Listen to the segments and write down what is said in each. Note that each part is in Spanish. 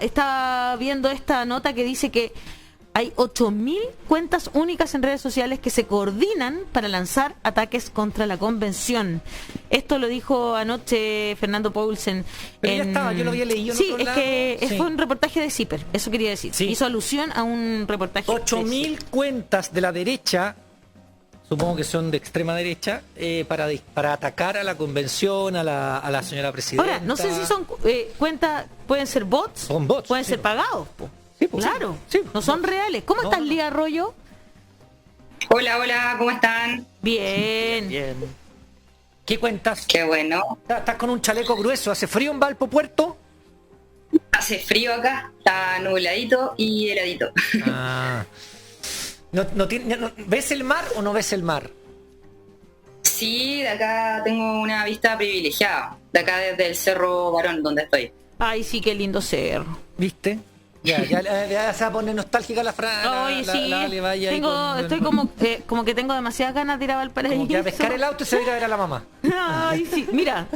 estaba viendo esta nota que dice que hay 8.000 cuentas únicas en redes sociales que se coordinan para lanzar ataques contra la convención. Esto lo dijo anoche Fernando Paulsen. Pero ya estaba, yo lo había leído en Sí, otro es lado. que Sí. fue un reportaje de CIPER, eso quería decir. Sí. Hizo alusión a un reportaje 8.000 cuentas de la derecha, supongo que son de extrema derecha, para atacar a la convención, a la señora presidenta. Ahora, no sé si son cuentas, pueden ser bots, Son bots, pueden sí. ser pagados, po. Sí, pues, Claro, sí, no son reales. ¿Cómo No, estás, no. Lía Arroyo? Hola, hola, ¿cómo están? Bien. Bien. ¿Qué cuentas? Qué bueno. ¿Estás con un chaleco grueso? ¿Hace frío en Valpo Puerto? Hace frío acá, está nubladito y heladito. Ah. ¿Ves el mar o no ves el mar? Sí, de acá tengo una vista privilegiada. De acá desde el Cerro Barón, donde estoy. Ay, sí, qué lindo cerro. ¿Viste? Ya se va a poner nostálgica la frase. Ay, sí. Estoy como que tengo demasiadas ganas de ir a Valparaíso. Como que a pescar el auto y se va a ir a ver a la mamá. Ay, sí. Mira,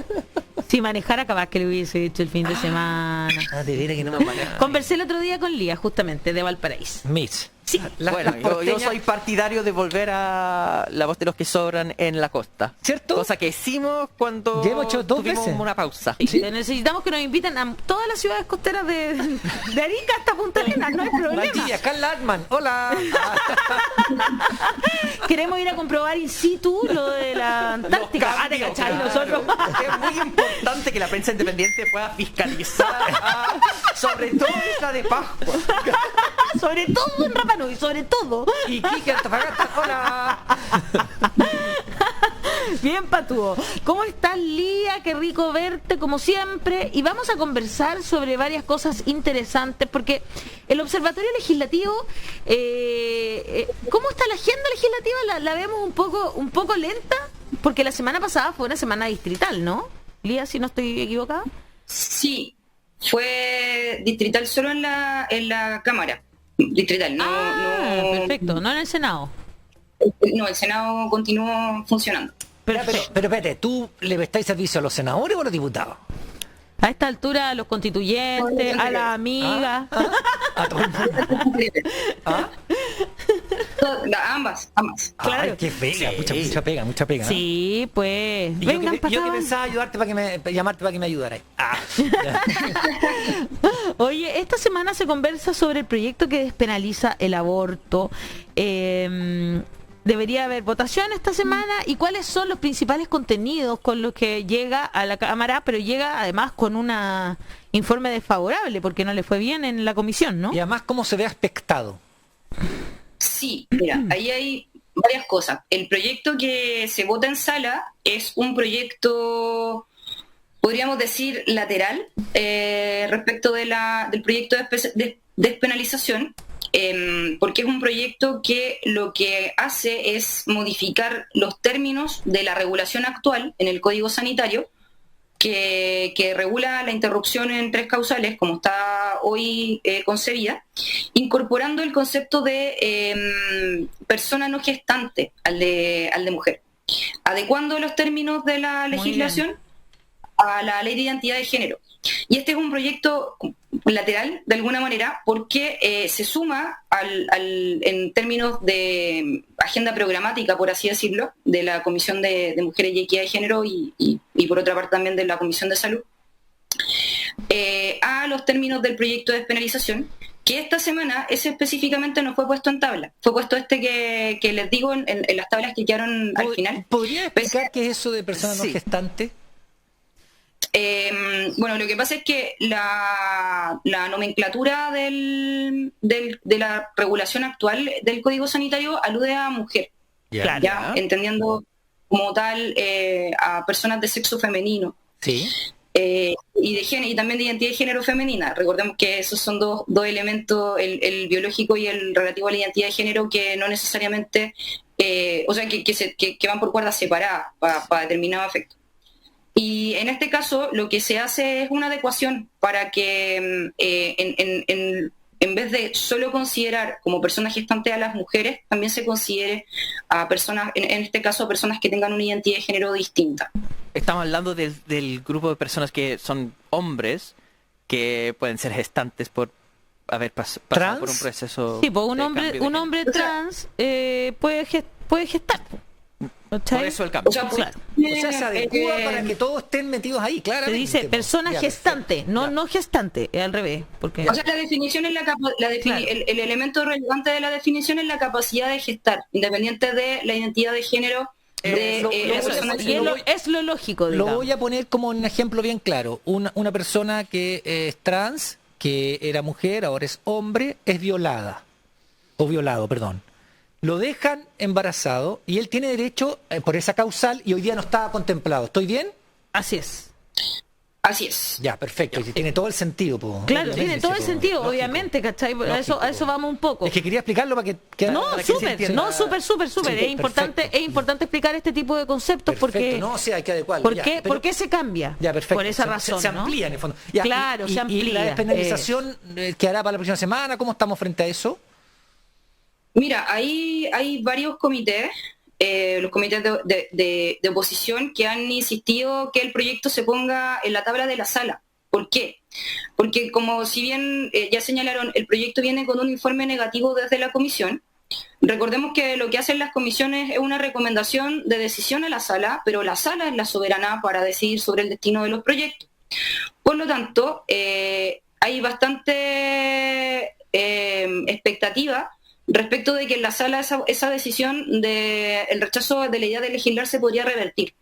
si manejara capaz que lo hubiese hecho el fin de semana. Ah, de veras que no me apaga. Conversé el otro día con Lía, justamente, de Valparaíso. Mitch. Sí. Bueno, yo soy partidario de volver a La Voz de los que Sobran en la costa. ¿Cierto? Cosa que hicimos cuando Ya hemos hecho 2 tuvimos veces. una pausa. Sí. Necesitamos que nos inviten a todas las ciudades costeras de Arica hasta Punta Arenas, no hay problema. Valdivia, Carla Atman, hola. Queremos ir a comprobar in situ lo de la Antártica. Ah, ¿te cachai? Nosotros. Es muy importante que la prensa independiente pueda fiscalizar, sobre todo la de Pascua. Sobre todo en Rapa Nui, sobre todo. Y Kike Antofagasta, hola. Bien, Patúo. ¿Cómo estás, Lía? Qué rico verte, como siempre. Y vamos a conversar sobre varias cosas interesantes, porque el Observatorio Legislativo, ¿cómo está la agenda legislativa? La vemos un poco lenta, porque la semana pasada fue una semana distrital, ¿no? Lía, si no estoy equivocada. Sí, fue distrital solo en la Cámara. Distrital, no, Perfecto, no en el Senado. no, el Senado continuó funcionando. Pero espérate, ¿tú le prestáis servicio a los senadores o a los diputados? A esta altura, a los constituyentes, a las amigas. A todo el mundo. ¿Ah? Ambas. Claro. Ay, qué pega, Sí. mucha pega. Sí, pues. Y Vengan yo que para pensaba llamarte para que me ayudaras. Oye, esta semana se conversa sobre el proyecto que despenaliza el aborto. Debería haber votación esta semana. ¿Y cuáles son los principales contenidos con los que llega a la Cámara? Pero llega además con un informe desfavorable porque no le fue bien en la comisión, ¿no? Y además, ¿cómo se ve aspectado? Sí, mira, ahí hay varias cosas. El proyecto que se vota en sala es un proyecto, podríamos decir, lateral respecto del proyecto de despenalización, porque es un proyecto que lo que hace es modificar los términos de la regulación actual en el Código Sanitario, que regula la interrupción en 3 causales, como está hoy concebida, incorporando el concepto de persona no gestante al de mujer, adecuando los términos de la legislación a la Ley de Identidad de Género. Y este es un proyecto lateral, de alguna manera, porque se suma en términos de agenda programática, por así decirlo, de la Comisión de Mujeres y Equidad de Género y por otra parte también de la Comisión de Salud, a los términos del proyecto de despenalización, que esta semana ese específicamente no fue puesto en tabla. Fue puesto que les digo en las tablas que quedaron al final. ¿Podría explicar qué es eso de persona no Sí. gestante? Bueno, lo que pasa es que la nomenclatura de la regulación actual del Código Sanitario alude a mujer, ya entendiendo como tal a personas de sexo femenino. Sí. Y de género, y también de identidad de género femenina. Recordemos que esos son dos elementos, el biológico y el relativo a la identidad de género, que no necesariamente, o sea, que van por cuerdas separadas para determinado efecto. Y en este caso lo que se hace es una adecuación para que en vez de solo considerar como personas gestantes a las mujeres, también se considere a personas, en este caso a personas que tengan una identidad de género distinta. Estamos hablando del grupo de personas que son hombres que pueden ser gestantes por haber pasado ¿Trans? por un proceso. Sí, pues un de hombre, cambio de un hombre género. trans puede gestar. ¿Cachai? Por eso el cambio. O sea, Claro. O sea, se adecua para que todos estén metidos ahí, Se claramente. dice po. persona Ya, gestante, perfecto. no Ya. no gestante, es al revés, porque O sea, la definición es Claro. el elemento relevante de la definición es la capacidad de gestar, independiente de la identidad de género de lo- la eso persona es, que y lo- es lo lógico, Lo digamos. voy a poner como un ejemplo bien claro. Una persona que es trans, que era mujer, ahora es hombre, es violada. O violado, perdón. Lo dejan embarazado y él tiene derecho por esa causal y hoy día no estaba contemplado. ¿Estoy bien? Así es. Así es. Ya, perfecto. Y tiene todo el sentido. Po. Claro, Obviamente, tiene todo el po. sentido, Lógico. obviamente, ¿cachai? A eso Lógico. vamos un poco. Es que quería explicarlo para que No, para que se súper, entienda. no, súper. Sí, Es importante, perfecto. es importante explicar este tipo de conceptos Perfecto. porque No, sí, hay que adecuarlo. ¿por ya, qué, pero- ¿por qué se cambia? Ya, perfecto. Por esa Se- razón, se ¿no? amplía en el fondo. Ya, Claro, se ¿Y la amplía, despenalización que hará para la próxima semana? ¿Cómo estamos frente a eso? Mira, hay varios comités, los comités de oposición, que han insistido que el proyecto se ponga en la tabla de la sala. ¿Por qué? Porque como si bien ya señalaron, el proyecto viene con un informe negativo desde la comisión. Recordemos que lo que hacen las comisiones es una recomendación de decisión a la sala, pero la sala es la soberana para decidir sobre el destino de los proyectos. Por lo tanto, hay bastante expectativa respecto de que en la sala esa decisión del rechazo de la idea de legislar se podría revertir.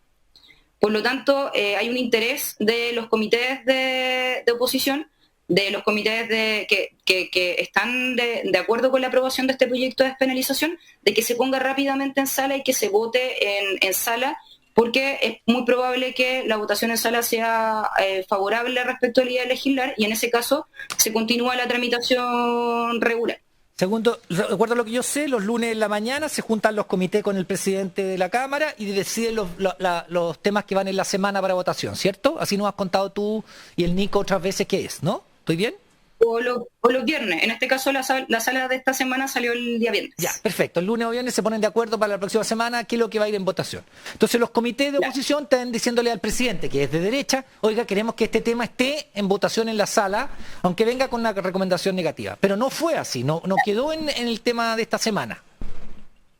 Por lo tanto, hay un interés de los comités de oposición, de los comités que están de acuerdo con la aprobación de este proyecto de despenalización, de que se ponga rápidamente en sala y que se vote en sala, porque es muy probable que la votación en sala sea favorable respecto a la idea de legislar y en ese caso se continúa la tramitación regular. Segundo, recuerdo lo que yo sé, los lunes en la mañana se juntan los comités con el presidente de la Cámara y deciden los temas que van en la semana para votación, ¿cierto? Así nos has contado tú y el Nico otras veces que es, ¿no? ¿Estoy bien? O los viernes. En este caso la sala de esta semana salió el día viernes. Ya, perfecto. El lunes o viernes se ponen de acuerdo para la próxima semana qué es lo que va a ir en votación. Entonces los comités de Ya. oposición están diciéndole al presidente, que es de derecha, oiga, queremos que este tema esté en votación en la sala, aunque venga con una recomendación negativa. Pero no fue así, no quedó en el tema de esta semana.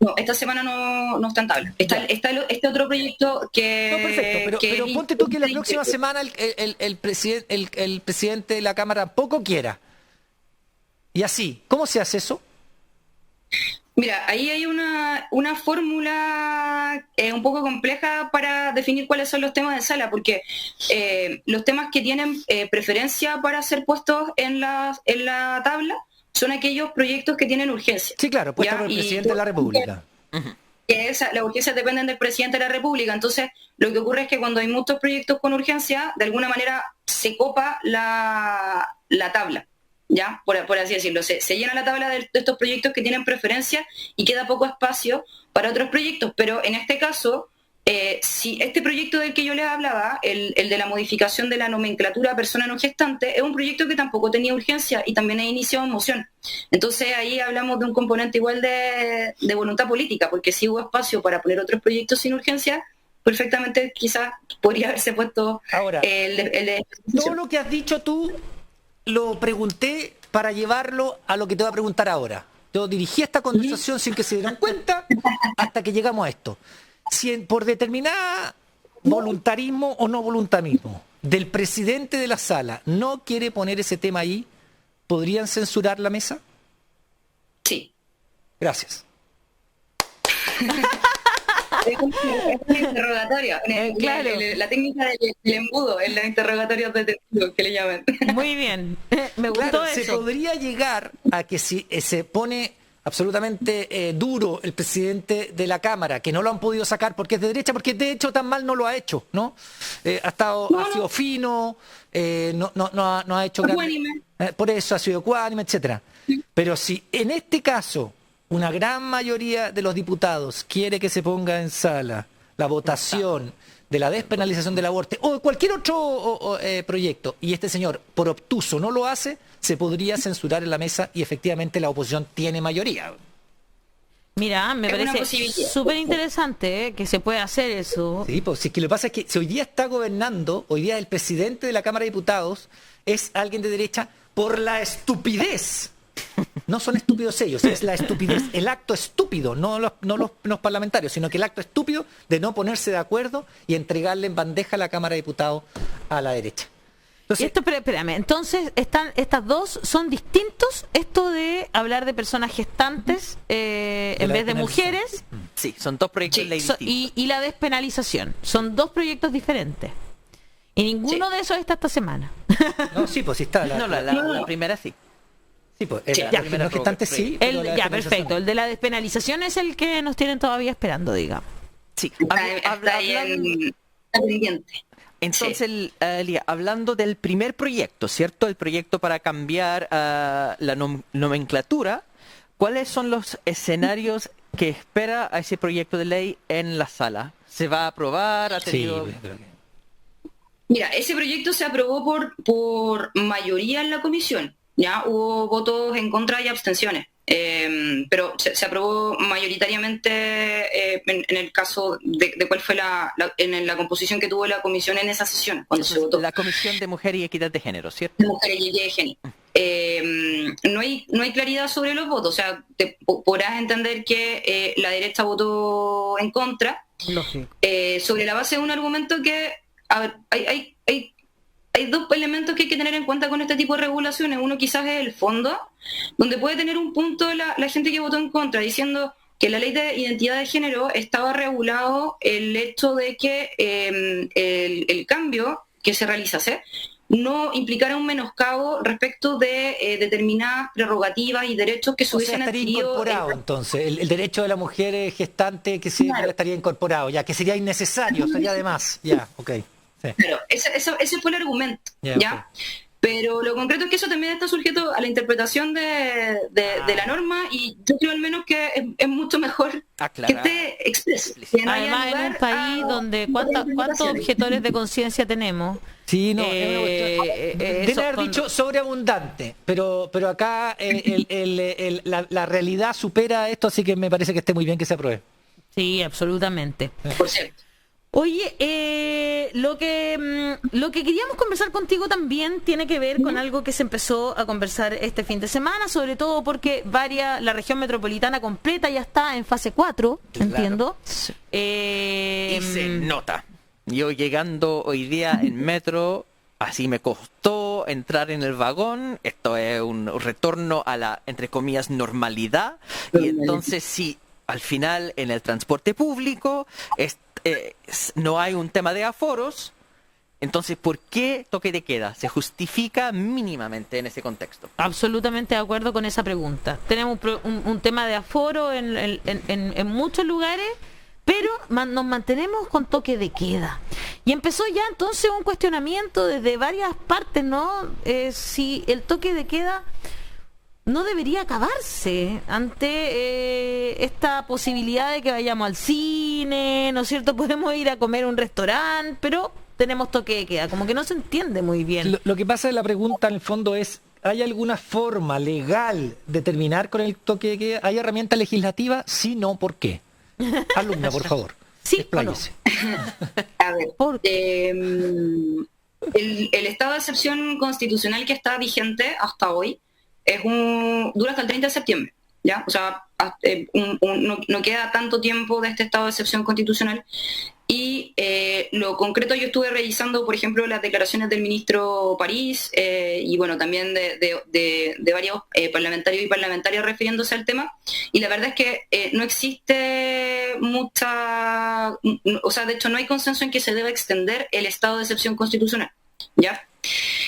No, esta semana no está en tabla. Está este otro proyecto que... No, perfecto, pero ponte tú que la próxima semana el presidente de la Cámara tampoco quiera. Y así, ¿cómo se hace eso? Mira, ahí hay una fórmula un poco compleja para definir cuáles son los temas de sala, porque los temas que tienen preferencia para ser puestos en la tabla son aquellos proyectos que tienen urgencia. Sí, claro, puesta ¿Ya? por el Y presidente de la República. que las urgencias dependen del presidente de la República. Entonces, lo que ocurre es que cuando hay muchos proyectos con urgencia, de alguna manera se copa la tabla, ¿ya? Por así decirlo. Se llena la tabla de estos proyectos que tienen preferencia y queda poco espacio para otros proyectos. Pero en este caso, si este proyecto del que yo les hablaba, el de la modificación de la nomenclatura persona no gestante, es un proyecto que tampoco tenía urgencia y también es iniciado en moción. Entonces ahí hablamos de un componente igual de voluntad política, porque si hubo espacio para poner otros proyectos sin urgencia, perfectamente quizás podría haberse puesto Ahora, el de... todo lo que has dicho tú lo pregunté para llevarlo a lo que te voy a preguntar ahora. Yo dirigí esta conversación sin que se dieran cuenta hasta que llegamos a esto. Si por determinada voluntarismo o no voluntarismo del presidente de la sala no quiere poner ese tema ahí, ¿podrían censurar la mesa? Sí. Gracias. Es un interrogatorio. Claro. La técnica del embudo en los interrogatorios de testigo, que le llaman. Muy bien. Me gustó Claro, se eso. podría llegar a que si se pone absolutamente duro el presidente de la Cámara, que no lo han podido sacar porque es de derecha, porque de hecho tan mal no lo ha hecho, ¿no? Ha sido fino, no ha hecho Ecuánime. por eso ha sido ecuánime, etcétera. Pero si en este caso una gran mayoría de los diputados quiere que se ponga en sala la votación de la despenalización del aborto o de cualquier otro proyecto, y este señor por obtuso no lo hace, se podría censurar en la mesa y efectivamente la oposición tiene mayoría. Mira, me Es una parece posibilidad. súper interesante que se pueda hacer eso. Sí, pues si es que lo que pasa es que si hoy día está gobernando, hoy día el presidente de la Cámara de Diputados es alguien de derecha por la estupidez. No son estúpidos ellos, es la estupidez, el acto estúpido, no los parlamentarios, sino que el acto estúpido de no ponerse de acuerdo y entregarle en bandeja a la Cámara de Diputados a la derecha. Y Entonces, esto, espérame, entonces estas dos son distintos, esto de hablar de personas gestantes en la vez de despenalización. mujeres Sí, son dos proyectos de ley distintos. y la despenalización. Son dos proyectos diferentes. Y ninguno de esos está esta semana. no, sí, pues sí está. No, la primera sí. Sí, pues Sí, la ya. primera gestante sí. pero la Ya, despenalización perfecto. no. El de la despenalización es el que nos tienen todavía esperando, digamos. Sí. Está ahí está pendiente. Entonces, Lía, hablando del primer proyecto, ¿cierto? El proyecto para cambiar la nomenclatura, ¿cuáles son los escenarios que espera a ese proyecto de ley en la sala? ¿Se va a aprobar? ¿Ha Sí, tenido... creo que- Mira, ese proyecto se aprobó por mayoría en la comisión. Ya hubo votos en contra y abstenciones, pero se aprobó mayoritariamente en el caso de cuál fue en la composición que tuvo la comisión en esa sesión, cuando se votó. La Comisión de Mujer y Equidad de Género, ¿cierto? De mujeres y de género. No hay claridad sobre los votos, o sea, podrás entender que la derecha votó en contra, Lógico. sobre la base de un argumento que, a ver, hay dos elementos que hay que tener en cuenta con este tipo de regulaciones. Uno quizás es el fondo, donde puede tener un punto la gente que votó en contra, diciendo que en la ley de identidad de género estaba regulado el hecho de que el cambio que se realizase no implicara un menoscabo respecto de determinadas prerrogativas y derechos que se O sea, hubiesen estaría adquirido. incorporado entonces, el derecho de la mujer gestante que sí Claro. estaría incorporado, ya que sería innecesario, sería de más, ya, ok. Sí. Claro, ese fue el argumento, Ya, ¿ya? Pero lo concreto es que eso también está sujeto a la interpretación de la norma, y yo creo al menos que es mucho mejor Aclarar. que esté expreso. Que no haya Además, en un lugar país a donde ¿cuántos interpretaciones. objetores de conciencia tenemos? Sí, no, es una cuestión- deben eso haber con- dicho sobreabundante, pero acá la realidad supera esto, así que me parece que esté muy bien que se apruebe. Sí, absolutamente. Por cierto. Oye, lo que queríamos conversar contigo también tiene que ver con algo que se empezó a conversar este fin de semana, sobre todo porque la región metropolitana completa ya está en fase 4, Claro. entiendo. Sí. Eh, Y se nota. Yo llegando hoy día en metro, así me costó entrar en el vagón. Esto es un retorno a la, entre comillas, normalidad. Y entonces sí, al final en el transporte público no hay un tema de aforos. Entonces, ¿por qué toque de queda? ¿Se justifica mínimamente en ese contexto? Absolutamente de acuerdo con esa pregunta. Tenemos un tema de aforo en muchos lugares, pero nos mantenemos con toque de queda. Y empezó ya entonces un cuestionamiento desde varias partes, ¿no? Si el toque de queda no debería acabarse ante esta posibilidad de que vayamos al cine, ¿no es cierto? Podemos ir a comer a un restaurante, pero tenemos toque de queda. Como que no se entiende muy bien. Lo que pasa en la pregunta en el fondo es, ¿hay alguna forma legal de terminar con el toque de queda? ¿Hay herramienta legislativa? Sí, no, ¿por qué? Alumna, por favor. ¿Sí o no? expláyese. A ver, ¿Por el estado de excepción constitucional que está vigente hasta hoy dura hasta el 30 de septiembre, ¿ya? O sea, no queda tanto tiempo de este estado de excepción constitucional. Y lo concreto, yo estuve revisando, por ejemplo, las declaraciones del ministro París y bueno, también de varios parlamentarios y parlamentarias refiriéndose al tema, y la verdad es que no existe o sea, de hecho no hay consenso en que se deba extender el estado de excepción constitucional, ¿ya?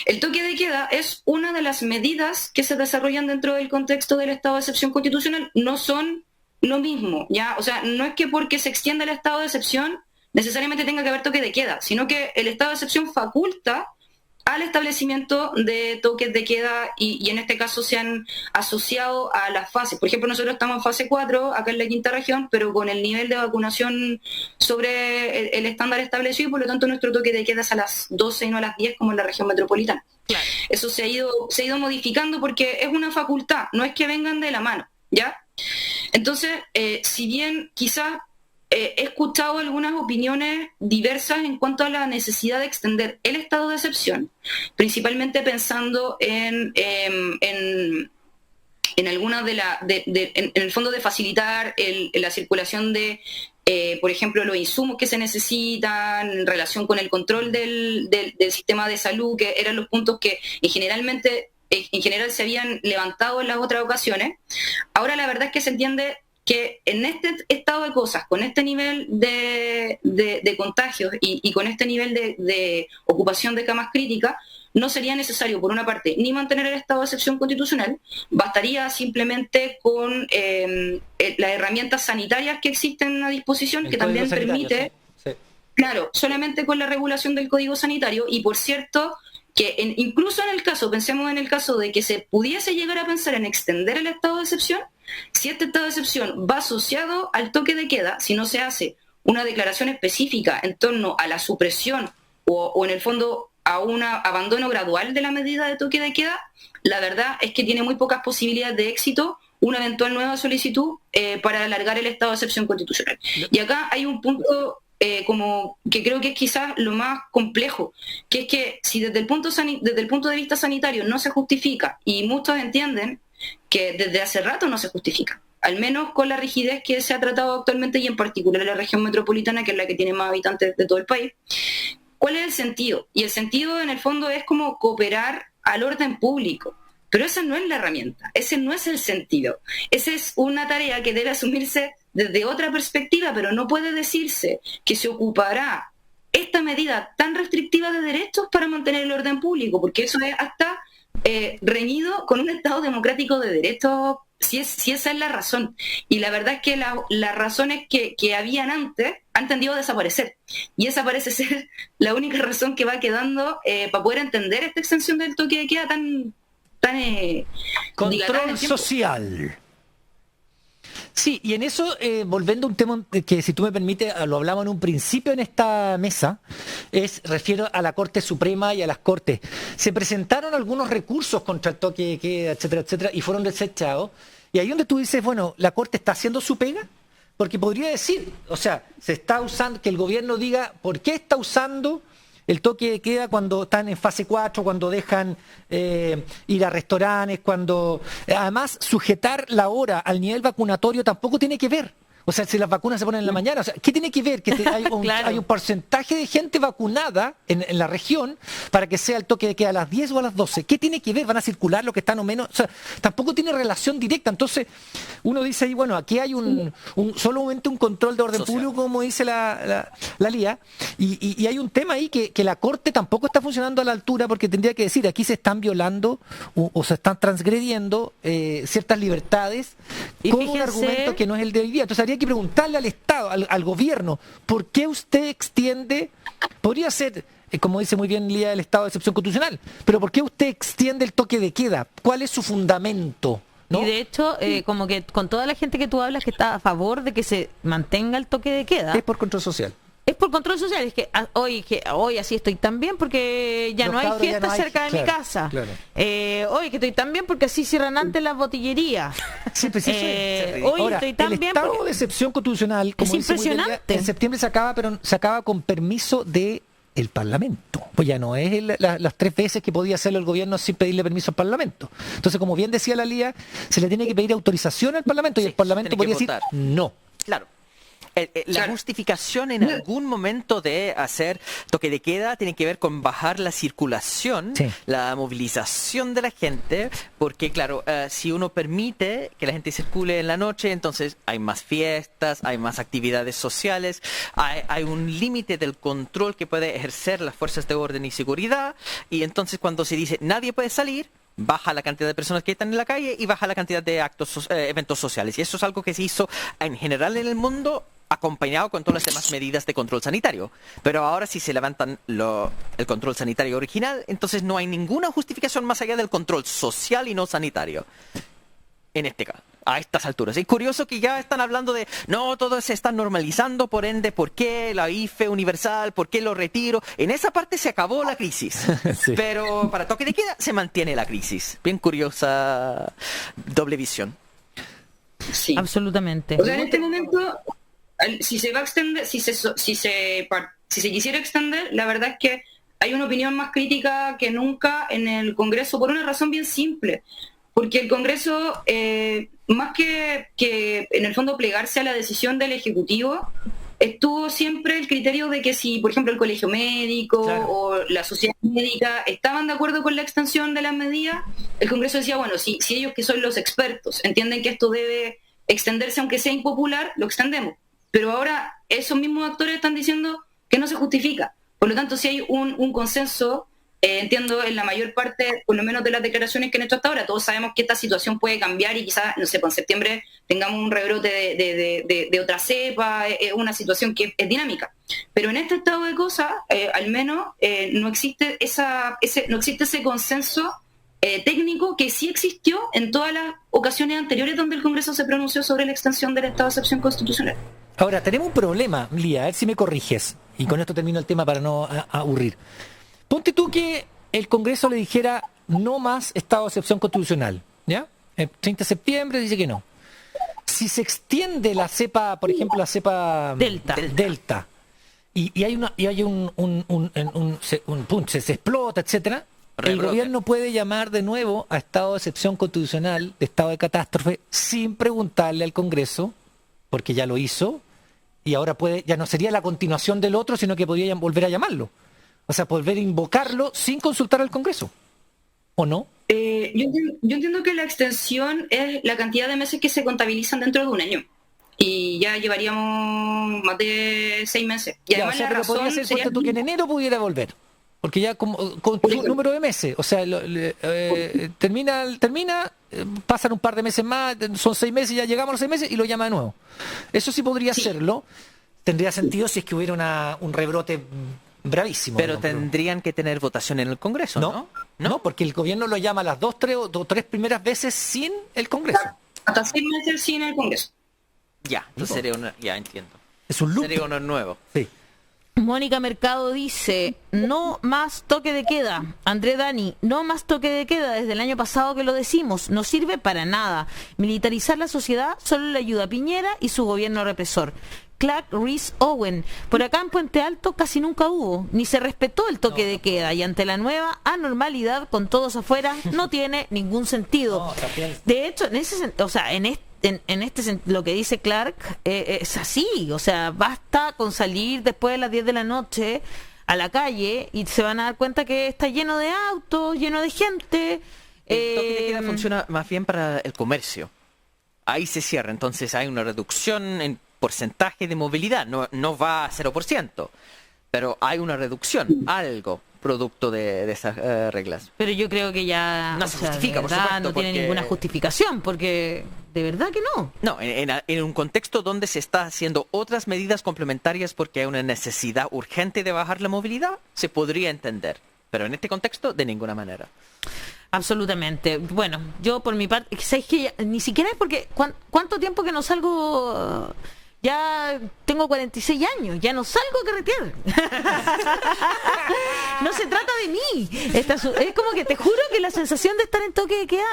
El toque de queda es una de las medidas que se desarrollan dentro del contexto del estado de excepción constitucional, no son lo mismo, ¿ya? O sea, no es que porque se extienda el estado de excepción necesariamente tenga que haber toque de queda, sino que el estado de excepción faculta al establecimiento de toques de queda y en este caso se han asociado a las fases. Por ejemplo, nosotros estamos en fase 4, acá en la quinta región, pero con el nivel de vacunación sobre el estándar establecido, y por lo tanto nuestro toque de queda es a las 12 y no a las 10 como en la región metropolitana. Claro. Eso se ha ido modificando porque es una facultad, no es que vengan de la mano, ¿ya? Entonces, si bien quizás he escuchado algunas opiniones diversas en cuanto a la necesidad de extender el estado de excepción, principalmente pensando en algunas en el fondo de facilitar la circulación de, por ejemplo, los insumos que se necesitan en relación con el control del sistema de salud, que eran los puntos que en general se habían levantado en las otras ocasiones. Ahora la verdad es que se entiende que en este estado de cosas, con este nivel de contagios y con este nivel de ocupación de camas críticas, no sería necesario, por una parte, ni mantener el estado de excepción constitucional, bastaría simplemente con las herramientas sanitarias que existen a disposición, que también permite, sí. Claro, solamente con la regulación del Código Sanitario, y por cierto, que incluso en el caso, pensemos en el caso de que se pudiese llegar a pensar en extender el estado de excepción, si este estado de excepción va asociado al toque de queda, si no se hace una declaración específica en torno a la supresión o en el fondo a un abandono gradual de la medida de toque de queda, la verdad es que tiene muy pocas posibilidades de éxito una eventual nueva solicitud para alargar el estado de excepción constitucional. Y acá hay un punto como que creo que es quizás lo más complejo, que es que si desde el punto de vista sanitario no se justifica, y muchos entienden que desde hace rato no se justifica, al menos con la rigidez que se ha tratado actualmente, y en particular en la región metropolitana, que es la que tiene más habitantes de todo el país. ¿Cuál es el sentido? Y el sentido en el fondo es como cooperar al orden público, pero esa no es la herramienta, ese no es el sentido. Esa es una tarea que debe asumirse desde otra perspectiva, pero no puede decirse que se ocupará esta medida tan restrictiva de derechos para mantener el orden público, porque eso es hasta reñido con un Estado democrático de derecho, si esa es la razón. Y la verdad es que las razones que habían antes han tendido a desaparecer, y esa parece ser la única razón que va quedando para poder entender esta extensión del toque de queda tan control social. Sí, y en eso, volviendo a un tema que, si tú me permites, lo hablamos en un principio en esta mesa, refiero a la Corte Suprema y a las Cortes. Se presentaron algunos recursos contra el toque de queda, etcétera, etcétera, y fueron desechados. Y ahí donde tú dices, bueno, ¿la Corte está haciendo su pega? Porque podría decir, o sea, se está usando, que el gobierno diga por qué está usando el toque de queda cuando están en fase 4, cuando dejan ir a restaurantes, cuando... Además, sujetar la hora al nivel vacunatorio tampoco tiene que ver. O sea, si las vacunas se ponen en la mañana, o sea, ¿qué tiene que ver? Que Claro. Hay un porcentaje de gente vacunada en la región para que sea el toque de queda a las 10 o a las 12. ¿Qué tiene que ver? ¿Van a circular los que están o menos? O sea, tampoco tiene relación directa. Entonces, uno dice ahí, bueno, aquí hay solamente un control de orden social público, como dice la Lía, y hay un tema ahí que la Corte tampoco está funcionando a la altura, porque tendría que decir, aquí se están violando o se están transgrediendo ciertas libertades con un argumento que no es el de hoy día. Entonces, habría que preguntarle al Estado, al gobierno, ¿por qué usted extiende? Podría ser, como dice muy bien Lía, el estado de excepción constitucional, pero ¿por qué usted extiende el toque de queda? ¿Cuál es su fundamento? ¿No? Y de hecho, como que con toda la gente que tú hablas que está a favor de que se mantenga el toque de queda, Es por control social. es por control social. Es que hoy así estoy tan bien porque ya Los no hay cabros ya fiesta no hay, cerca de mi claro, casa. claro. Hoy que estoy tan bien porque así cierran antes las botillerías. Sí, pues eso es. Hoy Ahora, estoy tan el bien estado porque... de excepción constitucional, como Es dice muy bien Lía, impresionante. en septiembre se acaba, pero se acaba con permiso de el Parlamento. Pues ya no es las 3 veces que podía hacerlo el gobierno sin pedirle permiso al Parlamento. Entonces, como bien decía la Lía, se le tiene que pedir autorización al Parlamento, y el Parlamento podría decir votar. no. Claro. La justificación en algún momento de hacer toque de queda tiene que ver con bajar la circulación, Sí. la movilización de la gente, porque claro, si uno permite que la gente circule en la noche, entonces hay más fiestas, hay más actividades sociales, hay un límite del control que puede ejercer las fuerzas de orden y seguridad, y entonces cuando se dice nadie puede salir, baja la cantidad de personas que están en la calle y baja la cantidad de eventos sociales. Y eso es algo que se hizo en general en el mundo, acompañado con todas las demás medidas de control sanitario. Pero ahora si se levantan el control sanitario original, entonces no hay ninguna justificación más allá del control social y no sanitario. En este caso, a estas alturas. Es curioso que ya están hablando de, no, todo se está normalizando, por ende, ¿por qué la IFE universal? ¿Por qué lo retiro? En esa parte se acabó la crisis. Sí. Pero para toque de queda se mantiene la crisis. Bien curiosa doble visión. Sí. Absolutamente. O sea, en este momento, si se va a extender, si se quisiera extender, la verdad es que hay una opinión más crítica que nunca en el Congreso por una razón bien simple. Porque el Congreso, más que en el fondo plegarse a la decisión del Ejecutivo, estuvo siempre el criterio de que si, por ejemplo, el Colegio Médico o la Sociedad Médica estaban de acuerdo con la extensión de las medidas, el Congreso decía, bueno, si ellos que son los expertos entienden que esto debe extenderse aunque sea impopular, lo extendemos. Pero ahora esos mismos actores están diciendo que no se justifica. Por lo tanto, si hay un consenso, entiendo en la mayor parte, por lo menos de las declaraciones que han hecho hasta ahora, todos sabemos que esta situación puede cambiar y quizás, no sé, en septiembre tengamos un rebrote de otra cepa, es una situación que es dinámica. Pero en este estado de cosas, al menos, no existe ese consenso técnico que sí existió en todas las ocasiones anteriores donde el Congreso se pronunció sobre la extensión del estado de excepción constitucional. Ahora, tenemos un problema, Lía, a ver si me corriges, y con esto termino el tema para no aburrir. Ponte tú que el Congreso le dijera no más estado de excepción constitucional, ¿ya? El 30 de septiembre dice que no. Si se extiende la cepa, por ejemplo, la cepa Delta y hay se explota, etcétera, el gobierno puede llamar de nuevo a estado de excepción constitucional, de estado de catástrofe, sin preguntarle al Congreso, porque ya lo hizo, y ahora ya no sería la continuación del otro, sino que podría volver a llamarlo. O sea, volver a invocarlo sin consultar al Congreso, ¿o no? Yo entiendo que la extensión es la cantidad de meses que se contabilizan dentro de un año. Y ya llevaríamos más de 6 meses. Y además pero podría ser sería... tú que en enero pudiera volver. Porque ya con su número de meses, o sea, termina, pasan un par de meses más, son 6 meses, ya llegamos a los 6 meses y lo llama de nuevo. Eso sí podría hacerlo. Tendría sentido si es que hubiera un rebrote bravísimo. Pero tendrían que tener votación en el Congreso, ¿no? No, porque el gobierno lo llama las 2, 3 primeras veces sin el Congreso. Hasta 6 meses sin el Congreso. Ya, entonces sería ya entiendo. Es un loop. Sería uno nuevo. Sí. Mónica Mercado dice, no más toque de queda. André Dani, no más toque de queda. Desde el año pasado que lo decimos, no sirve para nada. Militarizar la sociedad solo le ayuda a Piñera y su gobierno represor. Clark Rhys Owen, por acá en Puente Alto casi nunca hubo, ni se respetó el toque de queda, y ante la nueva anormalidad con todos afuera no tiene ningún sentido. De hecho, lo que dice Clark es así, o sea, basta con salir después de las 10 de la noche a la calle y se van a dar cuenta que está lleno de autos, lleno de gente. El toque de queda funciona más bien para el comercio. Ahí se cierra, entonces hay una reducción en porcentaje de movilidad, no va a 0%, pero hay una reducción, algo producto de esas reglas. Pero yo creo que ya no se justifica, por supuesto, no tiene porque... ninguna justificación, porque de verdad que no. No, en un contexto donde se está haciendo otras medidas complementarias porque hay una necesidad urgente de bajar la movilidad, se podría entender, pero en este contexto de ninguna manera. Absolutamente. Bueno, yo por mi parte, ¿sabes qué? Ni siquiera es porque ¿cuánto tiempo que no salgo? Ya tengo 46 años, ya no salgo a carretear. No se trata de mí. Es como que te juro que la sensación de estar en toque de queda,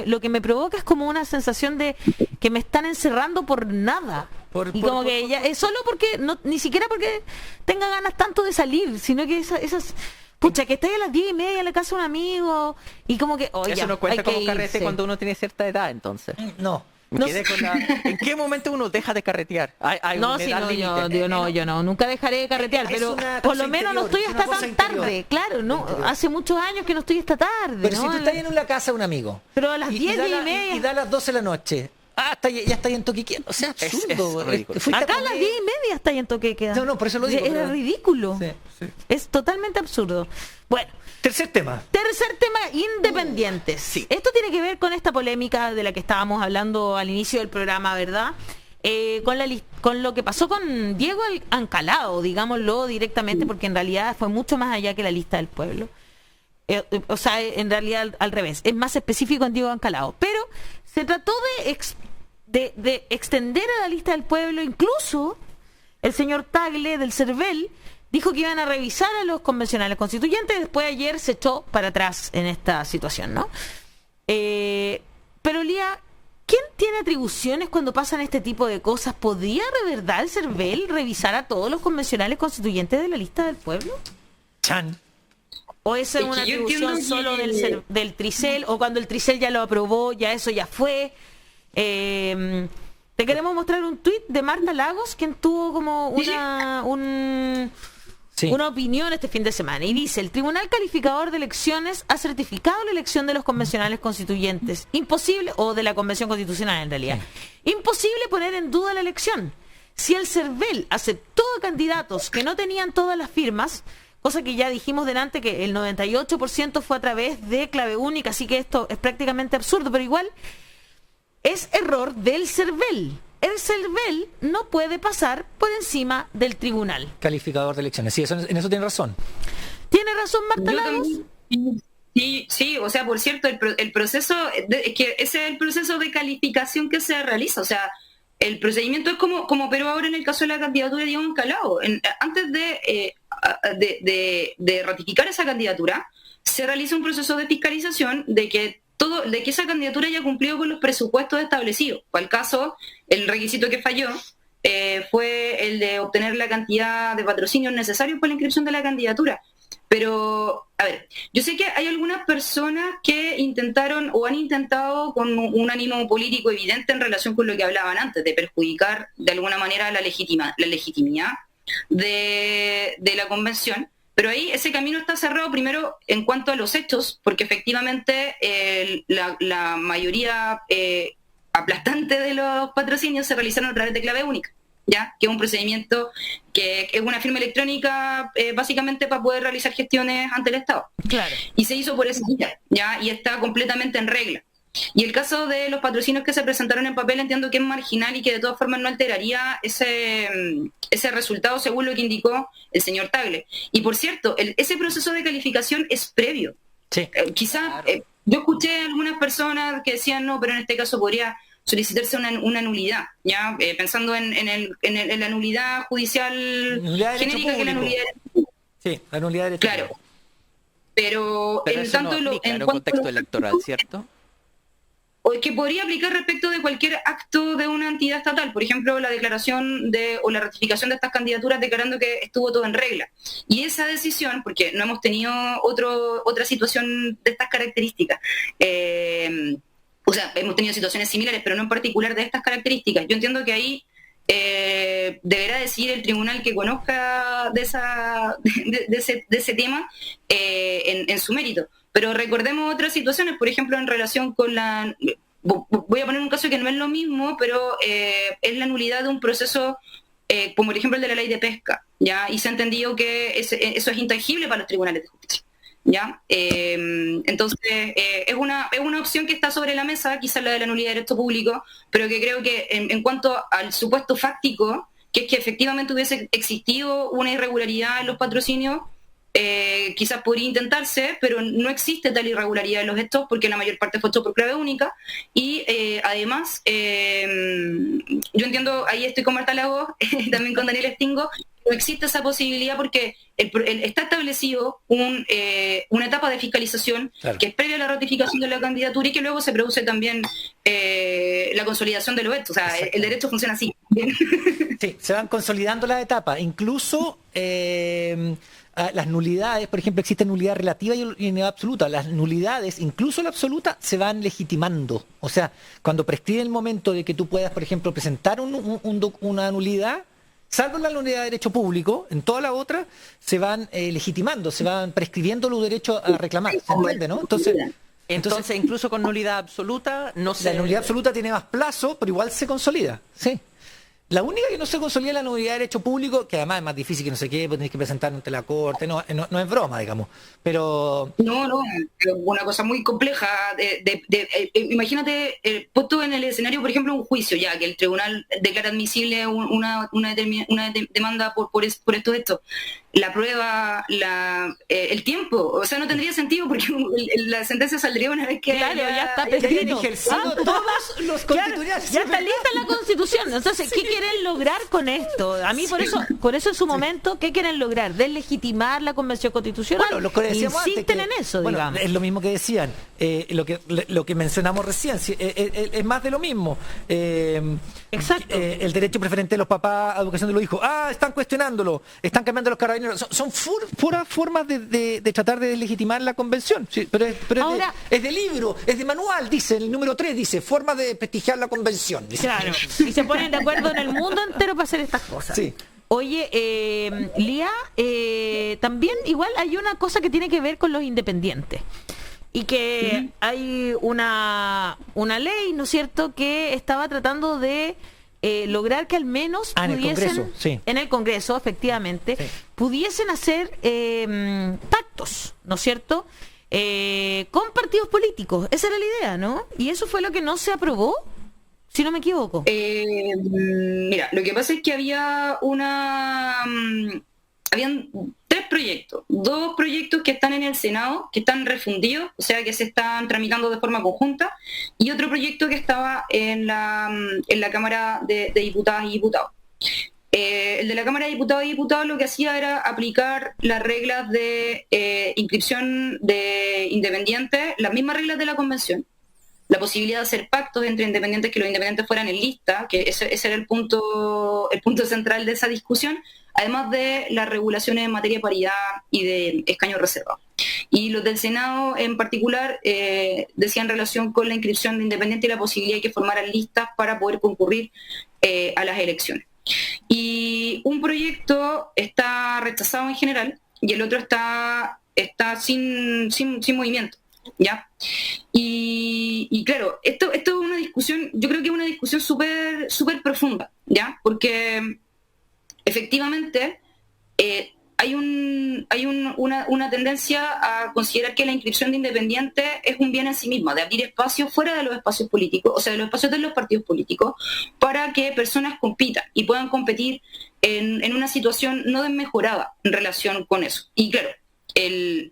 lo que me provoca es como una sensación de que me están encerrando por nada. Es solo porque, ni siquiera porque tenga ganas tanto de salir, sino que esas... Pucha, que estáis a las 10:30 en la casa de un amigo y como que... Eso no cuenta como carrete cuando uno tiene cierta edad, entonces. No. ¿En qué momento uno deja de carretear? Yo nunca dejaré de carretear, pero por lo menos no estoy hasta tan tarde. Claro, no, hace muchos años que no estoy hasta tarde. Pero si tú estás en una casa de un amigo, pero a las 10:30 y da a las 12 de la noche, ya está ahí en toque de queda. O sea, absurdo. Acá a las 10:30 está ahí en toque de queda. No, por eso lo digo. Era ridículo. Sí. Es totalmente absurdo. Bueno. Tercer tema, independientes. Sí. Esto tiene que ver con esta polémica de la que estábamos hablando al inicio del programa, ¿verdad? Con lo que pasó con Diego Ancalao, digámoslo directamente, porque en realidad fue mucho más allá que la lista del pueblo. O sea, en realidad al revés, es más específico en Diego Ancalao. Pero se trató de extender a la lista del pueblo, incluso el señor Tagle del CERVEL dijo que iban a revisar a los convencionales constituyentes, después ayer se echó para atrás en esta situación, ¿no? Pero Lía, ¿quién tiene atribuciones cuando pasan este tipo de cosas? ¿Podría de verdad el CERVEL revisar a todos los convencionales constituyentes de la lista del pueblo? Chan. ¿O esa es una atribución solo del Tricel? ¿O cuando el Tricel ya lo aprobó, ya eso ya fue? Te queremos mostrar un tuit de Marta Lagos, quien tuvo como una opinión este fin de semana. Y dice, el Tribunal Calificador de Elecciones ha certificado la elección de los convencionales constituyentes. Imposible, o de la Convención Constitucional en realidad. Imposible poner en duda la elección. Si el CERVEL aceptó a candidatos que no tenían todas las firmas, cosa que ya dijimos delante que el 98% fue a través de clave única, así que esto es prácticamente absurdo, pero igual es error del CERVEL. El CERVEL no puede pasar por encima del tribunal. Calificador de elecciones. Sí, en eso tiene razón. ¿Tiene razón Marta Lagos? Sí, o sea, por cierto, el proceso, es que ese es el proceso de calificación que se realiza, o sea, el procedimiento es como operó ahora en el caso de la candidatura de Diego Calao. Antes de ratificar esa candidatura, se realiza un proceso de fiscalización de que esa candidatura haya cumplido con los presupuestos establecidos. Para el caso, el requisito que falló fue el de obtener la cantidad de patrocinios necesarios para la inscripción de la candidatura. Pero, a ver, yo sé que hay algunas personas que intentaron o han intentado con un ánimo político evidente en relación con lo que hablaban antes, de perjudicar de alguna manera la legitimidad de la convención. Pero ahí ese camino está cerrado primero en cuanto a los hechos, porque efectivamente la mayoría aplastante de los patrocinios se realizaron a través de clave única, ¿ya? Que es un procedimiento que es una firma electrónica básicamente para poder realizar gestiones ante el Estado. Claro. Y se hizo por esa vía, ¿ya? Y está completamente en regla. Y el caso de los patrocinios que se presentaron en papel entiendo que es marginal y que de todas formas no alteraría ese resultado según lo que indicó el señor Tagle. Y por cierto, ese proceso de calificación es previo. Sí. Quizás yo escuché a algunas personas que decían no, pero en este caso podría solicitarse una nulidad, ¿ya? Pensando en la nulidad judicial genérica, que es la nulidad de... Sí, la nulidad de... Claro. Pero en eso tanto no en un contexto electoral, ¿cierto? O que podría aplicar respecto de cualquier acto de una entidad estatal, por ejemplo, la declaración o la ratificación de estas candidaturas declarando que estuvo todo en regla. Y esa decisión, porque no hemos tenido otra situación de estas características, o sea, hemos tenido situaciones similares, pero no en particular de estas características. Yo entiendo que ahí deberá decidir el tribunal que conozca de ese tema en su mérito. Pero recordemos otras situaciones, por ejemplo, en relación con voy a poner un caso que no es lo mismo, pero es la nulidad de un proceso, como por ejemplo el de la ley de pesca, ¿ya? Y se ha entendido que eso es intangible para los tribunales de justicia, ¿ya? Entonces, es una opción que está sobre la mesa, quizás la de la nulidad de derecho público, pero que creo que en cuanto al supuesto fáctico, que es que efectivamente hubiese existido una irregularidad en los patrocinios, quizás podría intentarse, pero no existe tal irregularidad en los hechos porque la mayor parte fue hecho por clave única y además yo entiendo, ahí estoy con Marta Lagos, también con Daniel Stingo, no existe esa posibilidad porque está establecido una etapa de fiscalización, claro, que es previa a la ratificación de la candidatura y que luego se produce también la consolidación de los hechos, o sea, el derecho funciona así. Sí, se van consolidando las etapas, incluso las nulidades, por ejemplo, existe nulidad relativa y nulidad absoluta. Las nulidades, incluso la absoluta, se van legitimando. O sea, cuando prescribe el momento de que tú puedas, por ejemplo, presentar una nulidad, salvo en la nulidad de derecho público, en toda la otra, se van legitimando, se van prescribiendo los derechos a reclamar. ¿Se entiende, no? Entonces, incluso con nulidad absoluta, no se... La nulidad absoluta tiene más plazo, pero igual se consolida. Sí. La única que no se consolida es la nulidad de derecho público, que además es más difícil que no sé qué, pues tenés que presentar ante la corte, no es broma, digamos. Pero... No, es una cosa muy compleja. Imagínate, puesto en el escenario, por ejemplo, un juicio, ya que el tribunal declara admisible una demanda por estos hechos. La prueba, el tiempo, o sea, no tendría sentido porque la sentencia saldría una vez que... Claro, ya está prescrito. Todos los constituyentes. Ya está lista la Constitución. Entonces, ¿qué quiere quieren lograr con esto? A mí por eso en su momento, ¿qué quieren lograr? Deslegitimar la Convención Constitucional. Bueno, lo que decíamos insisten antes, en eso, bueno, digamos. es lo mismo que decían, lo que mencionamos recién, es más de lo mismo. Exacto. El derecho preferente de los papás a educación de los hijos. Están cuestionándolo, están cambiando los carabineros. Son puras formas de tratar de deslegitimar la convención. Sí, pero Ahora, es de libro, es de manual, dice, el número 3 dice, forma de prestigiar la convención. Dice. Claro, y se ponen de acuerdo en el mundo entero para hacer estas cosas. Sí. Oye, Lía, también igual hay una cosa que tiene que ver con los independientes. Y que hay una ley, ¿no es cierto?, que estaba tratando de lograr que al menos en el Congreso, sí. En el Congreso, efectivamente, Sí. pudiesen hacer pactos, ¿no es cierto?, con partidos políticos. Esa era la idea, ¿no? Y eso fue lo que no se aprobó, si no me equivoco. Mira, lo que pasa es que habían 3 proyectos, 2 proyectos que están en el Senado, que están refundidos, o sea que se están tramitando de forma conjunta, y otro proyecto que estaba en la Cámara de Diputadas y Diputados. El de la Cámara de Diputados y Diputados lo que hacía era aplicar las reglas de inscripción de independientes, las mismas reglas de la Convención, la posibilidad de hacer pactos entre independientes, que los independientes fueran en lista, que ese era el punto central de esa discusión, además de las regulaciones en materia de paridad y de escaños reservados. Y los del Senado en particular decían relación con la inscripción de independientes y la posibilidad de que formaran listas para poder concurrir a las elecciones. Y un proyecto está rechazado en general y el otro está sin movimiento, ¿ya? Y claro, esto es una discusión, yo creo que es una discusión súper profunda, ¿ya? Porque efectivamente hay una tendencia a considerar que la inscripción de independientes es un bien en sí misma, de abrir espacios fuera de los espacios políticos, o sea, de los espacios de los partidos políticos, para que personas compitan y puedan competir en una situación no desmejorada en relación con eso. Y claro, el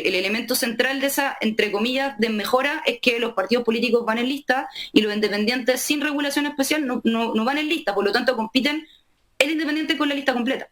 elemento central de esa, entre comillas, desmejora es que los partidos políticos van en lista y los independientes sin regulación especial no van en lista, por lo tanto compiten el independiente con la lista completa.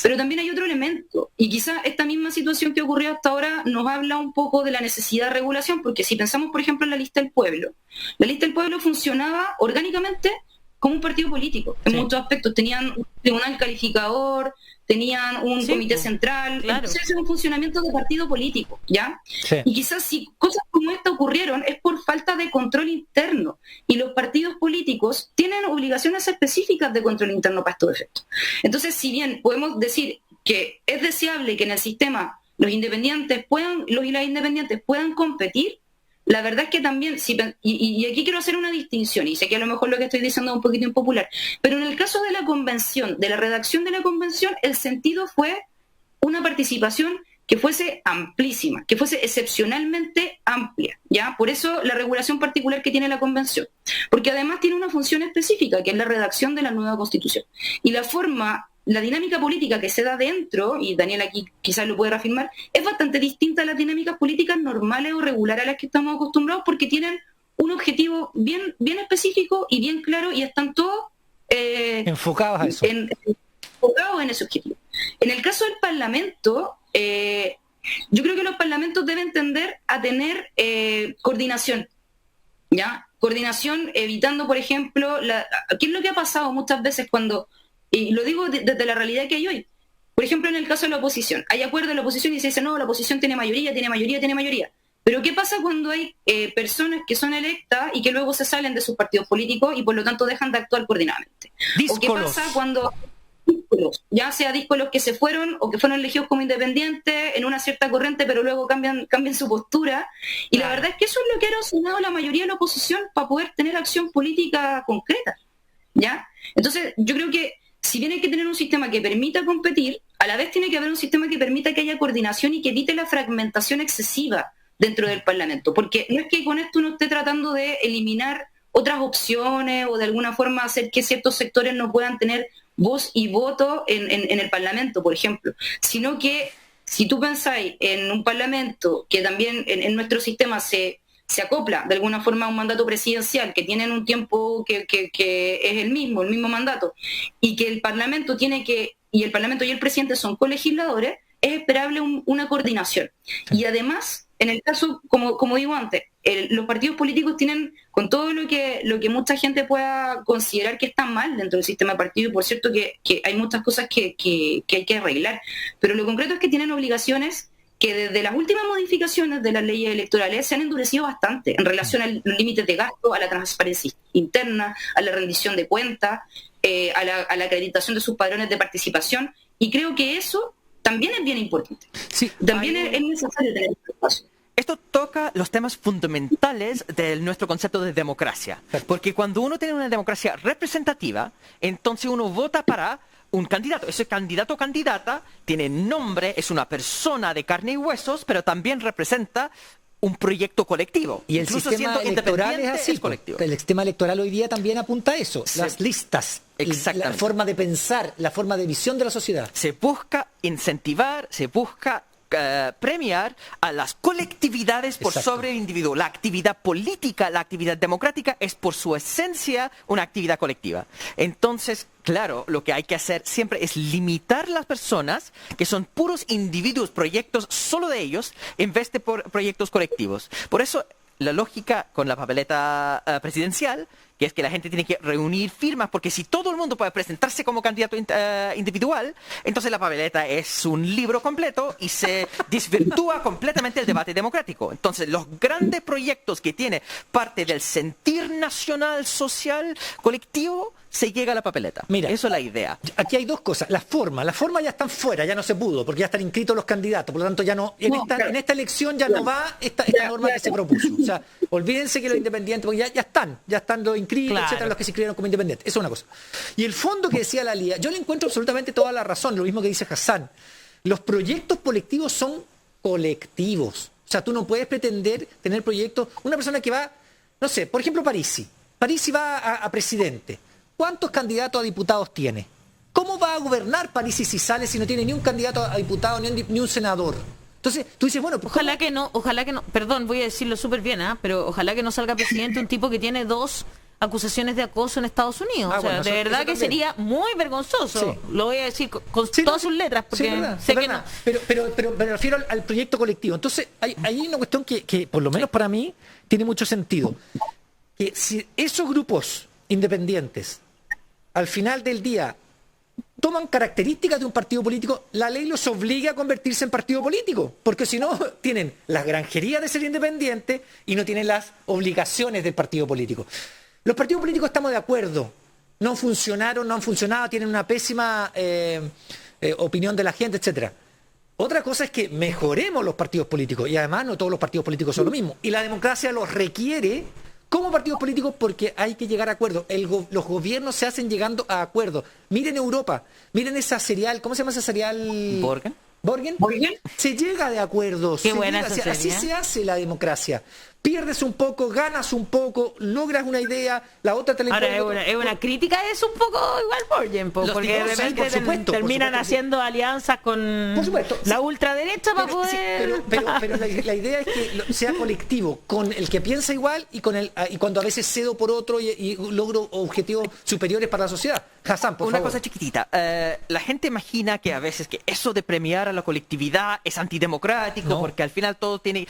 Pero también hay otro elemento, y quizás esta misma situación que ocurrió hasta ahora nos habla un poco de la necesidad de regulación, porque si pensamos, por ejemplo, en la lista del pueblo funcionaba orgánicamente como un partido político, en muchos aspectos. Tenían un tribunal calificador, tenían un comité central, claro. Entonces es un funcionamiento de partido político, ¿ya? Sí. Y quizás si cosas como esta ocurrieron es por falta de control interno, y los partidos políticos tienen obligaciones específicas de control interno para estos efectos. Entonces, si bien podemos decir que es deseable que en el sistema los independientes y las independientes puedan competir, la verdad es que también, y aquí quiero hacer una distinción, y sé que a lo mejor lo que estoy diciendo es un poquito impopular, pero en el caso de la convención, de la redacción de la convención, el sentido fue una participación que fuese amplísima, que fuese excepcionalmente amplia, ¿ya? Por eso la regulación particular que tiene la convención, porque además tiene una función específica, que es la redacción de la nueva Constitución. Y la dinámica política que se da dentro, y Daniel aquí quizás lo puede reafirmar, es bastante distinta a las dinámicas políticas normales o regulares a las que estamos acostumbrados, porque tienen un objetivo bien específico y bien claro, y están todos enfocados a eso. Enfocados en ese objetivo. En el caso del Parlamento, yo creo que los parlamentos deben tender a tener coordinación, ¿ya? Coordinación evitando, por ejemplo, ¿qué es lo que ha pasado muchas veces cuando... Y lo digo desde la realidad que hay hoy. Por ejemplo, en el caso de la oposición. Hay acuerdo de la oposición y se dice, no, la oposición tiene mayoría. Pero ¿qué pasa cuando hay personas que son electas y que luego se salen de sus partidos políticos y por lo tanto dejan de actuar coordinadamente? Díscolos. ¿O qué pasa cuando ya sea díscolos que se fueron o que fueron elegidos como independientes en una cierta corriente, pero luego cambian su postura? Y la verdad es que eso es lo que ha erosionado la mayoría de la oposición para poder tener acción política concreta, ¿ya? Entonces, yo creo que si bien hay que tener un sistema que permita competir, a la vez tiene que haber un sistema que permita que haya coordinación y que evite la fragmentación excesiva dentro del Parlamento, porque no es que con esto uno esté tratando de eliminar otras opciones o de alguna forma hacer que ciertos sectores no puedan tener voz y voto en el Parlamento, por ejemplo, sino que si tú pensáis en un Parlamento que también en nuestro sistema se se acopla de alguna forma a un mandato presidencial, que tienen un tiempo que es el mismo mandato, y que el Parlamento y el Parlamento y el presidente son colegisladores, es esperable una coordinación. Y además, en el caso, como digo antes, los partidos políticos tienen, con todo lo que mucha gente pueda considerar que está mal dentro del sistema de partido, y por cierto que hay muchas cosas que hay que arreglar, pero lo concreto es que tienen obligaciones que desde las últimas modificaciones de las leyes electorales se han endurecido bastante en relación a los límites de gasto, a la transparencia interna, a la rendición de cuentas, a la acreditación de sus padrones de participación, y creo que eso también es bien importante. Sí, también es necesario tener este espacio. Esto toca los temas fundamentales de nuestro concepto de democracia. Porque cuando uno tiene una democracia representativa, entonces uno vota para un candidato. Ese candidato o candidata tiene nombre, es una persona de carne y huesos, pero también representa un proyecto colectivo. Y el sistema electoral es así. Colectivo. El sistema electoral hoy día también apunta a eso. Sí. Las listas, la forma de pensar, la forma de visión de la sociedad. Se busca incentivar, se busca premiar a las colectividades por sobre el individuo. La actividad política, la actividad democrática es por su esencia una actividad colectiva. Entonces, claro, lo que hay que hacer siempre es limitar las personas que son puros individuos, proyectos solo de ellos, en vez de por proyectos colectivos. Por eso, la lógica con la papeleta presidencial, que es que la gente tiene que reunir firmas, porque si todo el mundo puede presentarse como candidato individual, entonces la papeleta es un libro completo y se desvirtúa completamente el debate democrático. Entonces, los grandes proyectos que tiene parte del sentir nacional, social, colectivo, se llega a la papeleta. Mira, eso es la idea. Aquí hay dos cosas. La forma ya están fuera, ya no se pudo, porque ya están inscritos los candidatos, por lo tanto ya no, en esta elección ya no va esta norma que se propuso. O sea, olvídense que los independientes, porque ya están los inscritos, claro, etcétera, los que se inscribieron como independientes. Eso es una cosa. Y el fondo que decía la Lía, yo le encuentro absolutamente toda la razón, lo mismo que dice Hassan. Los proyectos colectivos son colectivos. O sea, tú no puedes pretender tener proyectos. Una persona que va, no sé, por ejemplo, Parisi va a presidente. ¿Cuántos candidatos a diputados tiene? ¿Cómo va a gobernar Parisi si sale si no tiene ni un candidato a diputado ni un senador? Entonces, tú dices, bueno, pues ojalá que no, perdón, voy a decirlo súper bien, pero ojalá que no salga presidente un tipo que tiene 2 acusaciones de acoso en Estados Unidos. O sea, bueno, de verdad que sería muy vergonzoso. Sí. Lo voy a decir con todas sus letras, porque sé que no. Pero me refiero al proyecto colectivo. Entonces, hay una cuestión que, por lo menos para mí, tiene mucho sentido. Que si esos grupos independientes, al final del día, toman características de un partido político, la ley los obliga a convertirse en partido político, porque si no, tienen la granjería de ser independiente y no tienen las obligaciones del partido político. Los partidos políticos estamos de acuerdo, no funcionaron, no han funcionado, tienen una pésima opinión de la gente, etcétera. Otra cosa es que mejoremos los partidos políticos, y además no todos los partidos políticos son lo mismo, y la democracia los requiere como partidos políticos porque hay que llegar a acuerdos. Los gobiernos se hacen llegando a acuerdos. Miren Europa, miren esa serial, ¿cómo se llama esa serial? ¿Borgen? ¿Borgen? Se llega de acuerdos. Qué buena esa serie, así se hace la democracia. Pierdes un poco, ganas un poco, logras una idea, la otra te la Ahora, es una crítica, es un poco igual Borgen, porque de repente terminan haciendo alianzas con la ultraderecha para poder... Pero la idea es que sea colectivo, con el que piensa igual y cuando a veces cedo por otro y logro objetivos superiores para la sociedad. Hassan, por favor. Una cosa chiquitita. La gente imagina que a veces que eso de premiar a la colectividad es antidemocrático, porque al final todo tiene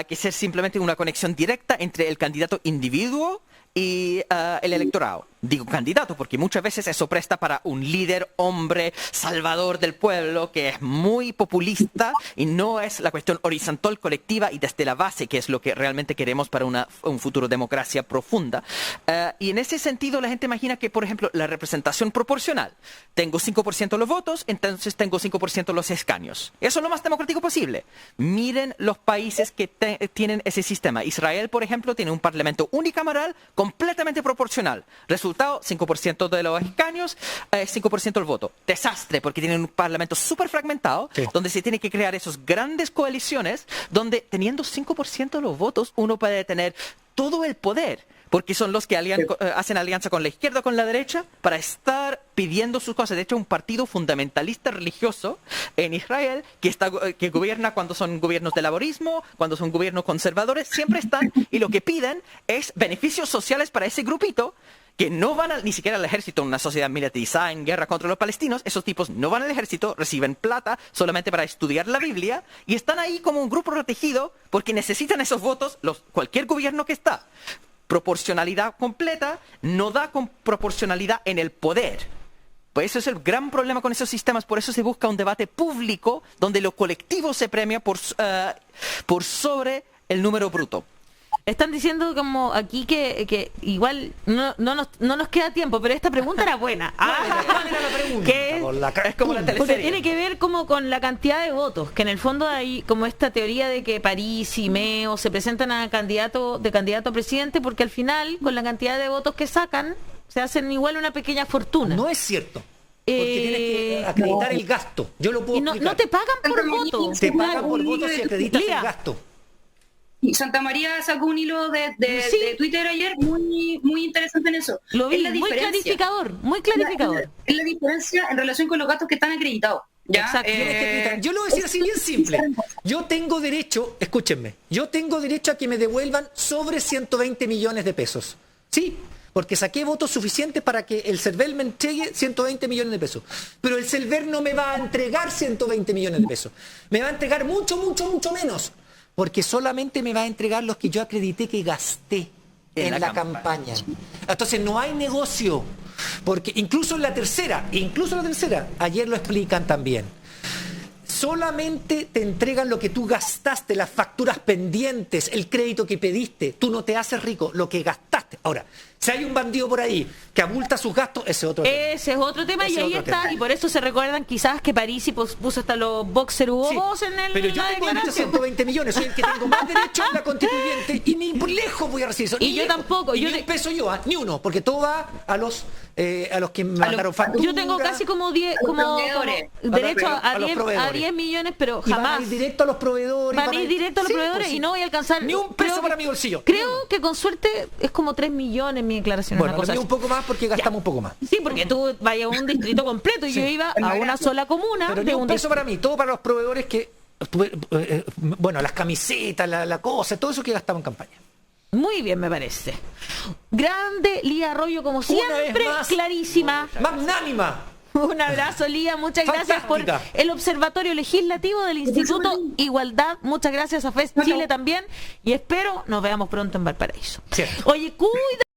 que ser simplemente una conexión directa entre el candidato individuo y el electorado. Digo candidato porque muchas veces eso presta para un líder, hombre, salvador del pueblo, que es muy populista y no es la cuestión horizontal, colectiva y desde la base, que es lo que realmente queremos para un futuro democracia profunda. Y en ese sentido la gente imagina que, por ejemplo, la representación proporcional. Tengo 5% de los votos, entonces tengo 5% de los escaños. Eso es lo más democrático posible. Miren los países que tienen ese sistema. Israel, por ejemplo, tiene un parlamento unicameral completamente proporcional. Resultado, 5% de los escaños, 5% del voto. Desastre, porque tienen un parlamento súper fragmentado, donde se tiene que crear esas grandes coaliciones, donde teniendo 5% de los votos, uno puede tener todo el poder. porque son los que hacen alianza con la izquierda o con la derecha para estar pidiendo sus cosas. De hecho, un partido fundamentalista religioso en Israel que gobierna cuando son gobiernos de laborismo, cuando son gobiernos conservadores, siempre están, y lo que piden es beneficios sociales para ese grupito, que no van ni siquiera al ejército, una sociedad militarizada en guerra contra los palestinos. Esos tipos no van al ejército, reciben plata solamente para estudiar la Biblia y están ahí como un grupo protegido porque necesitan esos votos cualquier gobierno que está. Proporcionalidad completa no da con proporcionalidad en el poder. Pues eso es el gran problema con esos sistemas. Por eso se busca un debate público donde lo colectivo se premia por sobre el número bruto. Están diciendo como aquí que igual no nos queda tiempo, pero esta pregunta era buena. ¿Cuál era la pregunta? Es como la Porque teleserie. tiene que ver como con la cantidad de votos, que en el fondo hay como esta teoría de que París y Meo se presentan a candidato a presidente porque al final, con la cantidad de votos que sacan, se hacen igual una pequeña fortuna. No es cierto. Porque tienes que acreditar el gasto. Yo lo puedo Y no explicar. te pagan por voto. Te pagan por votos si acreditas Lía. el gasto. Y Santa María sacó un hilo de Twitter ayer muy interesante en eso. Lo vi, Es la muy diferencia. clarificador, muy clarificador. Es la diferencia en relación con los gastos que están acreditados. ¿Ya? Exacto. Tienes que acreditar. Yo lo voy a decir así bien simple. Yo tengo derecho, escúchenme, yo tengo derecho a que me devuelvan sobre 120 millones de pesos. Sí, porque saqué votos suficientes para que el CERVEL me entregue 120 millones de pesos. Pero el CERVEL no me va a entregar 120 millones de pesos. Me va a entregar mucho menos. Porque solamente me va a entregar los que yo acredité que gasté en la campaña. Entonces no hay negocio. Porque incluso en la tercera, ayer lo explican también. Solamente te entregan lo que tú gastaste, las facturas pendientes, el crédito que pediste. Tú no te haces rico, lo que gastaste. Ahora, si hay un bandido por ahí que abulta sus gastos, ese es otro tema. Ese es otro tema Ese y ahí otro está, tema. y por eso se recuerdan quizás que Parisi puso hasta los boxer Hugo Sí, Boss en el pero yo la tengo derecho a declaración. 120 millones, soy el que tengo más derecho en la constituyente y ni por lejos voy a recibir eso. Y ni yo lejos. tampoco, Y yo ni te- un peso yo, ni uno, porque todo va a los que me mandaron facturas. Yo tengo casi como 10 los como proveedores. derecho A los proveedores. a 10 millones, pero Y van a jamás ir directo a los proveedores. van a ir directo a los Sí, proveedores pues sí. y no voy a alcanzar Ni un peso creo para que- mi bolsillo. Creo que con suerte es como 3 millones mi declaración, Bueno, una cosa lo mío así. un poco más porque gastamos un poco más. Sí, porque tú vayas a un distrito completo y yo iba a una sola comuna Pero ni de un un peso para mí, todo para los proveedores que, bueno, las camisetas, la cosa, todo eso que gastaba en campaña. Muy bien, me parece. Grande Lía Arroyo, como vez siempre, más. clarísima. ¡Magnánima! Un abrazo, Lía. Muchas gracias por Fantástica. el Observatorio Legislativo del Instituto Igualdad. Muchas gracias a FES Chile también. Y espero nos veamos pronto en Valparaíso. Cierto. Oye, cuida.